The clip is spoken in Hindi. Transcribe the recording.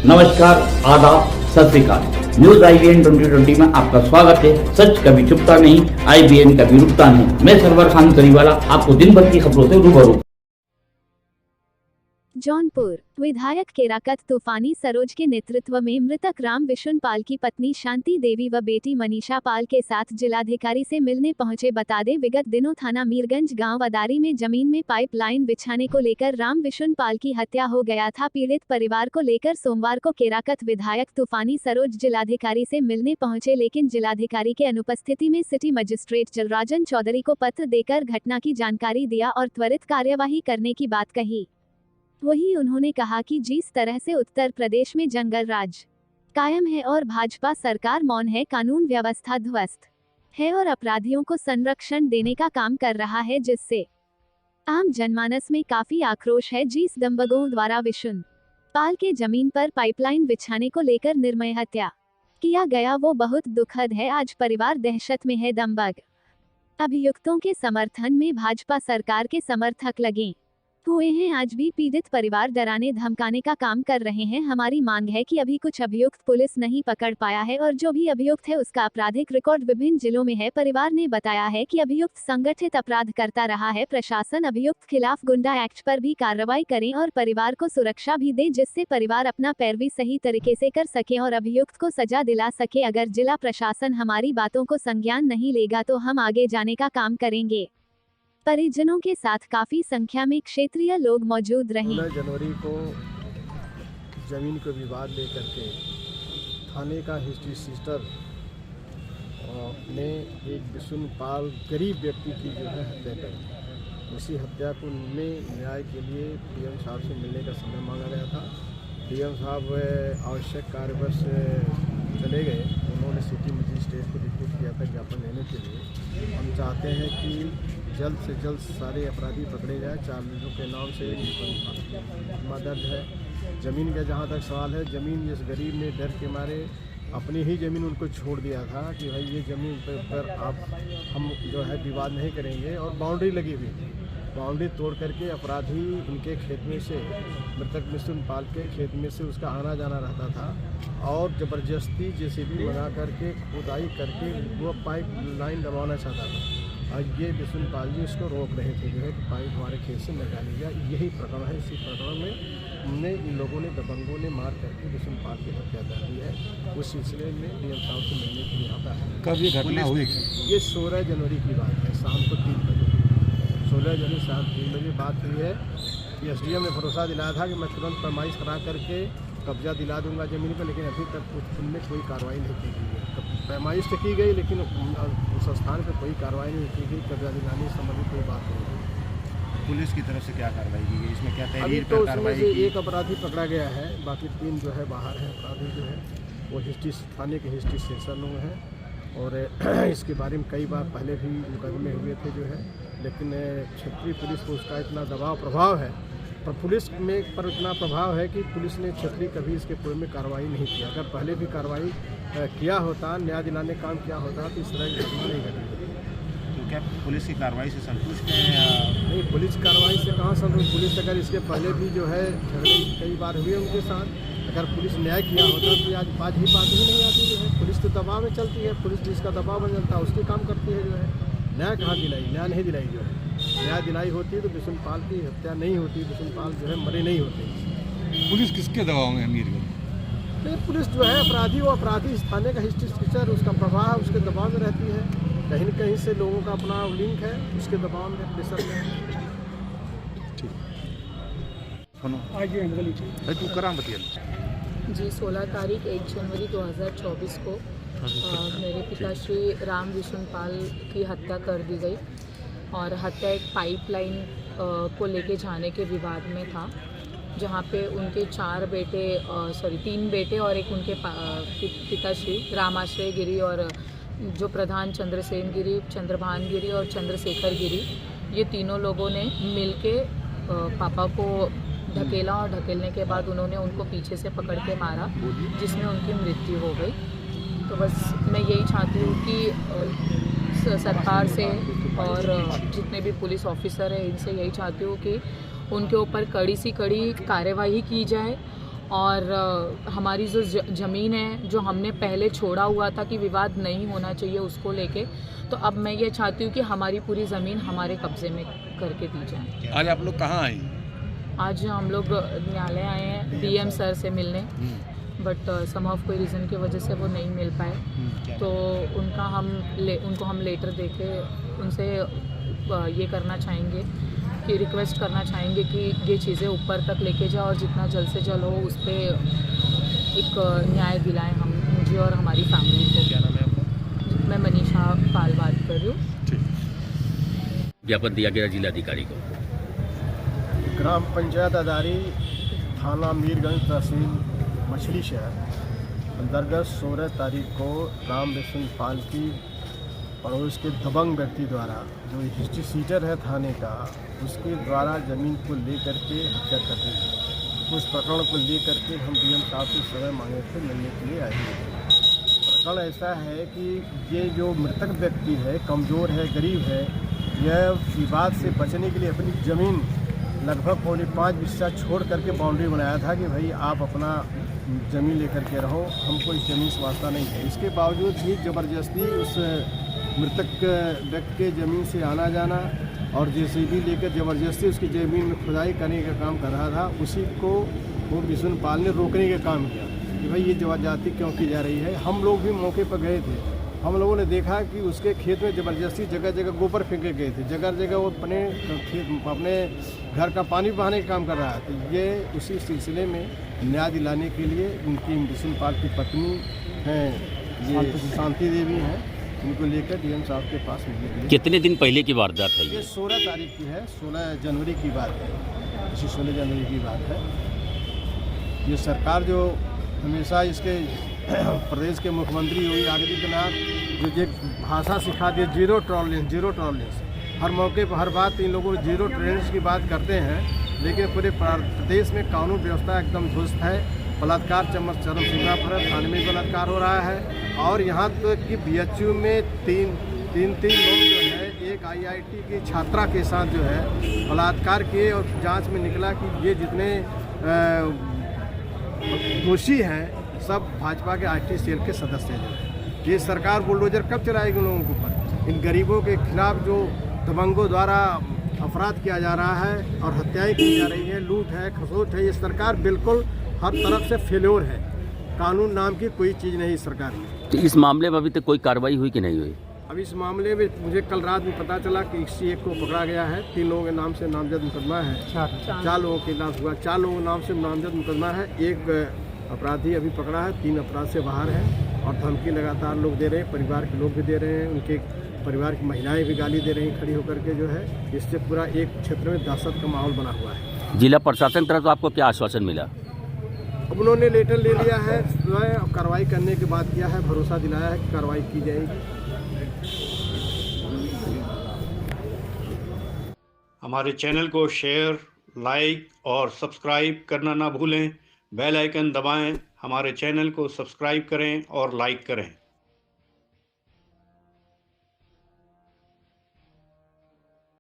नमस्कार, आदाब, सत श्री अकाल। न्यूज IBN 2020 में आपका स्वागत है। सच कभी चुपता नहीं, IBN कभी रुकता नहीं। मैं सरवर खान करीवाला आपको दिन भर की खबरों से रूबरू। जौनपुर विधायक केराकत तूफानी सरोज के नेतृत्व में मृतक राम विशुन पाल की पत्नी शांति देवी व बेटी मनीषा पाल के साथ जिलाधिकारी से मिलने पहुंचे। बता दें, विगत दिनों थाना मीरगंज गांव अदारी में जमीन में पाइपलाइन बिछाने को लेकर राम विशुन पाल की हत्या हो गया था। पीड़ित परिवार को लेकर सोमवार को केराकत विधायक तूफानी सरोज जिलाधिकारी से मिलने पहुंचे, लेकिन जिलाधिकारी के अनुपस्थिति में सिटी मजिस्ट्रेट जलराजन चौधरी को पत्र देकर घटना की जानकारी दिया और त्वरित कार्यवाही करने की बात कही। वहीं उन्होंने कहा कि जिस तरह से उत्तर प्रदेश में जंगल राज कायम है और भाजपा सरकार मौन है, कानून व्यवस्था ध्वस्त है और अपराधियों को संरक्षण देने का काम कर रहा है, जिससे आम जनमानस में काफी आक्रोश है। जिस दंबगों द्वारा विशुन पाल के जमीन पर पाइपलाइन बिछाने को लेकर निर्मय हत्या किया गया, वो बहुत दुखद है। आज परिवार दहशत में है। दंबग अभियुक्तों के समर्थन में भाजपा सरकार के समर्थक लगे हुए हैं। आज भी पीड़ित परिवार डराने धमकाने का काम कर रहे हैं। हमारी मांग है कि अभी कुछ अभियुक्त पुलिस नहीं पकड़ पाया है और जो भी अभियुक्त है उसका आपराधिक रिकॉर्ड विभिन्न जिलों में है। परिवार ने बताया है कि अभियुक्त संगठित अपराध करता रहा है। प्रशासन अभियुक्त खिलाफ गुंडा एक्ट पर भी कार्रवाई करें और परिवार को सुरक्षा भी दे, जिससे परिवार अपना पैरवी सही तरीके से कर सके और अभियुक्त को सजा दिला सके। अगर जिला प्रशासन हमारी बातों को संज्ञान नहीं लेगा तो हम आगे जाने का काम करेंगे। परिजनों के साथ काफी संख्या में क्षेत्रीय लोग मौजूद रहे। 16 जनवरी को जमीन को विवाद लेकर के थाने का हिस्ट्री सिस्टर ने एक विशुन पाल गरीब व्यक्ति की जो है हत्या कर उसी हत्या को में न्याय के लिए PM साहब से मिलने का समय मांगा गया था। PM साहब आवश्यक कार्यवश चले गए। उन्होंने सिटी मजिस्ट्रेट को रिपोर्ट किया था ज्ञापन लेने के लिए। हम चाहते हैं कि जल्द से जल्द सारे अपराधी पकड़े जाए। 4 लोगों के नाम से मुकदमा दर्ज है। ज़मीन का जहाँ तक सवाल है, ज़मीन जिस गरीब ने डर के मारे अपनी ही ज़मीन उनको छोड़ दिया था कि भाई ये ज़मीन पर आप हम जो है विवाद नहीं करेंगे, और बाउंड्री लगी हुई थी। बाउंड्री तोड़ करके अपराधी उनके खेत में से, मृतक विशुन पाल के खेत में से उसका आना जाना रहता था और ज़बरदस्ती JCB मंगा करके खुदाई करके वो पाइप लाइन दबाना चाहता था। और ये विशुन पाल जी उसको रोक रहे थे जो है कि पाइप हमारे खेत से न डाली जाए। यही प्रकरण है। इसी प्रकरण में हमने इन लोगों ने दबंगों ने मार करके विशुन पाल की हत्या कर दी है। उस सिलसिले में DM साहब से मिलने के लिए यहाँ पर आए। कब ये घटना हुई? ये 16 जनवरी की बात है, शाम को 3 बजे। 16 जनवरी शाम 3 बजे बात हुई है कि SDM ने भरोसा दिलाया था कि मैं तुरंत पैमाइश करा करके कब्जा दिला दूंगा ज़मीन पर, लेकिन अभी तक उनमें कोई कार्रवाई नहीं की गई है। पैमाइश तो की गई लेकिन उस स्थान पर कोई कार्रवाई नहीं की गई। कब्जा दिलाने संबंधी कोई बात नहीं हुई। पुलिस की तरफ से क्या कार्रवाई की गई? इसमें क्या तहरीर तो पर कार्रवाई उसमें से की? एक अपराधी पकड़ा गया है, बाकी 3 जो है बाहर हैं। अपराधी जो है वो हिस्ट्री थाने के हिस्ट्री सेक्शन लोग हैं और इसके बारे में कई बार पहले भी मुकदमे हुए थे जो है, लेकिन क्षेत्रीय पुलिस को उसका इतना दबाव प्रभाव है, पर पुलिस में पर इतना प्रभाव है कि पुलिस ने क्षेत्रीय कभी इसके पूर्व में कार्रवाई नहीं किया। अगर पहले भी कार्रवाई किया होता, न्याय दिलाने काम किया होता तो इस तरह की घटना नहीं घटी होती। तो क्या पुलिस की कार्रवाई से संतुष्ट हैं या? नहीं, पुलिस कार्रवाई से कहाँ संतुष्ट। पुलिस अगर इसके पहले भी जो है झगड़े कई बार हुए उनके साथ, अगर पुलिस न्याय किया होता तो आज बात ही नहीं आती जो है। पुलिस तो दबाव में चलती है, पुलिस जिसका दबाव बन जाता है उसके काम करती है जो है। न्याय कहाँ दिलाई? न्याय नहीं दिलाई जो है। न्याय दिलाई होती तो विशुन पाल की हत्या नहीं होती, विशुन पाल जो है मरे नहीं होते। पुलिस किसके दबाव में है? नहीं, पुलिस जो है अपराधी, वो अपराधी थाने का हिस्ट्री टीचर, उसका प्रभाव उसके दबाव में रहती है। कहीं न कहीं से लोगों का अपना लिंक है, उसके दबाव में प्रेशर में है। तू करा बतिया जी 16 तारीख 1 जनवरी 2024 को मेरे पिताश्री राम विशुन पाल की हत्या कर दी गई और हत्या एक पाइपलाइन को लेके जाने के विवाद में था, जहाँ पे उनके 3 बेटे और एक उनके पिताश्री रामाश्रय गिरी और जो प्रधान चंद्रसेन गिरी, चंद्रभान गिरी और चंद्रशेखर गिरी, ये तीनों लोगों ने मिलके पापा को ढकेला और ढकेलने के बाद उन्होंने उनको पीछे से पकड़ के मारा, जिसमें उनकी मृत्यु हो गई। तो बस मैं यही चाहती हूँ कि सरकार से और जितने भी पुलिस ऑफिसर हैं इनसे यही चाहती हूँ कि उनके ऊपर कड़ी सी कड़ी कार्यवाही की जाए और हमारी जो ज़मीन है जो हमने पहले छोड़ा हुआ था कि विवाद नहीं होना चाहिए उसको लेके, तो अब मैं ये चाहती हूँ कि हमारी पूरी ज़मीन हमारे कब्ज़े में करके दी जाए। आज आप लोग कहाँ आए? आज हम लोग न्यायालय आए हैं डीएम सर से मिलने, बट सम ऑफ कोई रीज़न की वजह से वो नहीं मिल पाए, तो उनको हम लेटर देके उनसे ये करना चाहेंगे कि रिक्वेस्ट करना चाहेंगे कि ये चीज़ें ऊपर तक लेके जाओ और जितना जल्द से जल्द हो उस पर एक न्याय दिलाएं हम मुझे और हमारी फैमिली को। क्या नाम है आपका? मैं मनीषा पाल बात कर रही हूँ। ज्ञापन दिया गया जिलाधिकारी को। ग्राम पंचायत अदारी, थाना मीरगंज, तहसील मछली शहर अंतर्गत 16 तारीख को राम विशुन पाल की पड़ोस के दबंग व्यक्ति द्वारा, जो हिस्ट्री सीटर है थाने का, उसके द्वारा ज़मीन को लेकर के हत्या कर दी गई। उस प्रकरण को लेकर के हम डीएम साहब से समय मांगे थे, मिलने के लिए आए थे। प्रकरण ऐसा है कि ये जो मृतक व्यक्ति है कमज़ोर है, गरीब है, यह विवाद से बचने के लिए अपनी ज़मीन लगभग 5.5 बिस्सा छोड़ करके बाउंड्री बनाया था कि भाई आप अपना ज़मीन लेकर के रहो, हमको इस ज़मीन से वास्ता नहीं है। इसके बावजूद भी ज़बरदस्ती उस मृतक व्यक्ति के ज़मीन से आना जाना और जेसीबी लेकर ज़बरदस्ती उसकी ज़मीन में खुदाई करने का काम कर रहा था, उसी को वो विशुन पाल ने रोकने का काम किया कि भाई ये ज़बरदस्ती क्यों की जा रही है। हम लोग भी मौके पर गए थे, हम लोगों ने देखा कि उसके खेत में ज़बरदस्ती जगह जगह गोबर फेंके गए थे, जगह जगह वो अपने घर का पानी बहाने का काम कर रहा है। तो ये उसी सिलसिले में न्याय दिलाने के लिए उनकी विशुन पाल की पत्नी हैं, ये शांति देवी हैं, उनको लेकर डीएम साहब के पास मिलने के लिए। कितने दिन पहले की वारदात है ये 16 तारीख की है, 16 जनवरी की बात है, इसी 16 जनवरी की बात है। ये सरकार जो हमेशा इसके प्रदेश के मुख्यमंत्री योगी आदित्यनाथ जो भाषा सिखा दिए, जीरो टॉलरेंस, हर मौके पर हर बात इन लोगों जीरो टॉलरेंस की बात करते हैं, लेकिन पूरे प्रदेश में कानून व्यवस्था एकदम ध्वस्त है। बलात्कार चरम सीमा पर है, थाने में बलात्कार हो रहा है और यहाँ तक कि बीएचयू में तीन लोग जो है, एक आईआईटी की छात्रा के साथ जो है बलात्कार किए और जांच में निकला कि ये जितने दोषी हैं सब भाजपा के आईटी सेल के सदस्य हैं। ये सरकार बुलडोजर कब चलाएगी उन लोगों के ऊपर? इन गरीबों के खिलाफ जो दबंगों द्वारा अपराध किया जा रहा है और हत्याएं की जा रही है, लूट है, खसोट है, ये सरकार बिल्कुल हर तरफ से फेल्योर है। कानून नाम की कोई चीज़ नहीं सरकार की। तो इस मामले में अभी तक कोई कार्रवाई हुई कि नहीं हुई? अब इस मामले में मुझे कल रात में पता चला कि एक को पकड़ा गया है, 3 लोगों के नाम से नामजद मुकदमा है, 4 लोगों के नाम हुआ, 4 लोगों के नाम से नामजद मुकदमा है। एक अपराधी अभी पकड़ा है, 3 अपराध से बाहर है और धमकी लगातार लोग दे रहे हैं, परिवार के लोग भी दे रहे हैं, उनके परिवार की महिलाएं भी गाली दे रही हैं खड़ी होकर के, जो है इससे पूरा एक क्षेत्र में दहशत का माहौल बना हुआ है। जिला प्रशासन तरफ आपको क्या आश्वासन मिला? अब उन्होंने लेटर ले लिया है, कार्रवाई करने की बात किया है, भरोसा दिलाया है कि कार्रवाई की जाएगी। हमारे चैनल को शेयर, लाइक और सब्सक्राइब करना ना भूलें। बेल आइकन दबाएं, हमारे चैनल को सब्सक्राइब करें और लाइक करें।